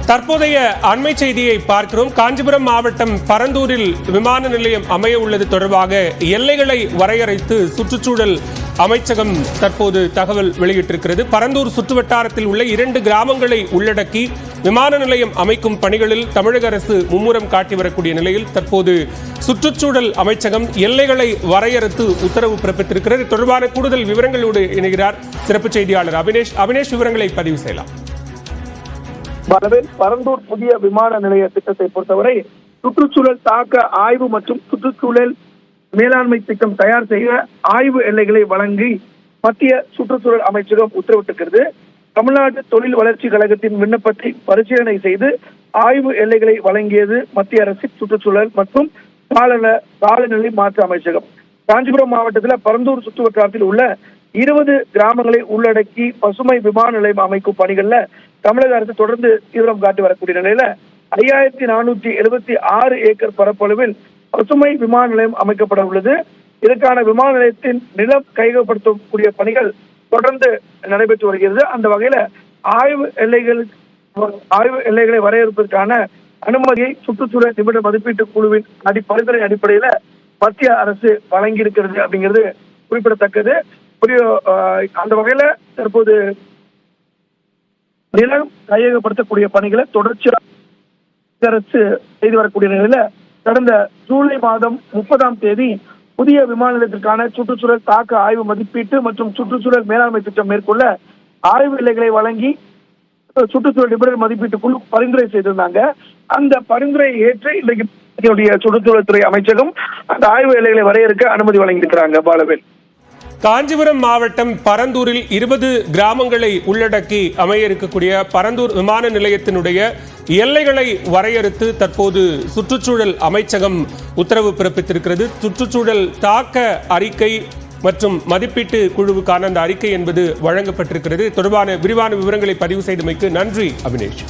தற்போதைய அண்மை செய்தியை பார்க்கிறோம். காஞ்சிபுரம் மாவட்டம் பரந்தூரில் விமான நிலையம் அமைய உள்ளது தொடர்பாக எல்லைகளை வரையறைத்து சுற்றுச்சூழல் அமைச்சகம் தற்போது தகவல் வெளியிட்டிருக்கிறது. பரந்தூர் சுற்றுவட்டாரத்தில் உள்ள 2 கிராமங்களை உள்ளடக்கி விமான நிலையம் அமைக்கும் பணிகளில் தமிழக அரசு மும்முரம் காட்டி வரக்கூடிய நிலையில் தற்போது சுற்றுச்சூழல் அமைச்சகம் எல்லைகளை வரையறுத்து உத்தரவு பிறப்பித்திருக்கிறது. தொடர்பான கூடுதல் விவரங்களோடு இணைகிறார் சிறப்பு செய்தியாளர் அபினேஷ். விவரங்களை பதிவு செய்யலாம். பரந்தூர் புதிய விமான நிலைய திட்டத்தை பொறுத்தவரை சுற்றுச்சூழல் தாக்க ஆய்வு மற்றும் சுற்றுச்சூழல் மேலாண்மை திட்டம் தயார் செய்ய ஆய்வு எல்லைகளை வழங்கி மத்திய சுற்றுச்சூழல் அமைச்சகம் உத்தரவிட்டிருக்கிறது. தமிழ்நாடு தொழில் வளர்ச்சி கழகத்தின் விண்ணப்பத்தை பரிசீலனை செய்து ஆய்வு எல்லைகளை வழங்கியது மத்திய அரசின் சுற்றுச்சூழல் மற்றும் காலநிலை மாற்ற அமைச்சகம். காஞ்சிபுரம் மாவட்டத்தில் பரந்தூர் சுற்றுவட்டாரத்தில் உள்ள 20 கிராமங்களை உள்ளடக்கி பசுமை விமான நிலையம் அமைக்கும் பணிகள்ல தமிழக அரசு தொடர்ந்து தீவிரம் காட்டி வரக்கூடிய நிலையில 5476 ஏக்கர் பரப்பளவில் பசுமை விமான நிலையம் அமைக்கப்பட உள்ளது. இதற்கான விமான நிலையத்தின் நிலம் கையகப்படுத்தக்கூடிய பணிகள் தொடர்ந்து நடைபெற்று வருகிறது. அந்த வகையில ஆய்வு எல்லைகளை வரையறுப்பதற்கான அனுமதியை சுற்றுச்சூழல் நிபுணர் மதிப்பீட்டு குழுவின் பரிந்துரை அடிப்படையில மத்திய அரசு வழங்கி இருக்கிறது அப்படிங்கிறது குறிப்பிடத்தக்கது. அந்த வகையில தற்போது நிலம் கையகப்படுத்தக்கூடிய பணிகளை தொடர்ச்சியாக அரசு செய்து வரக்கூடிய நிலையில கடந்த ஜூலை மாதம் 30ஆம் தேதி புதிய விமான நிலையத்திற்கான சுற்றுச்சூழல் தாக்க ஆய்வு மதிப்பீட்டு மற்றும் சுற்றுச்சூழல் மேலாண்மை திட்டம் மேற்கொள்ள ஆய்வு எல்லைகளை வழங்கி சுற்றுச்சூழல் நிபுணர் மதிப்பீட்டு குழு பரிந்துரை செய்திருந்தாங்க. அந்த பரிந்துரையை ஏற்று இன்றைக்கு சுற்றுச்சூழல் துறை அமைச்சகம் அந்த ஆய்வு எல்லைகளை வரையறுக்க அனுமதி வழங்கியிருக்கிறாங்க. பாலவேல், காஞ்சிபுரம் மாவட்டம் பரந்தூரில் 20 கிராமங்களை உள்ளடக்கி அமைய இருக்கக்கூடிய பரந்தூர் விமான நிலையத்தினுடைய எல்லைகளை வரையறுத்து தற்போது சுற்றுச்சூழல் அமைச்சகம் உத்தரவு பிறப்பித்திருக்கிறது. சுற்றுச்சூழல் தாக்க அறிக்கை மற்றும் மதிப்பீட்டு குழுவுக்கான அந்த அறிக்கை என்பது வழங்கப்பட்டிருக்கிறது. தொடர்பான விரிவான விவரங்களை பதிவு செய்தமைக்கு நன்றி அபினேஷ்.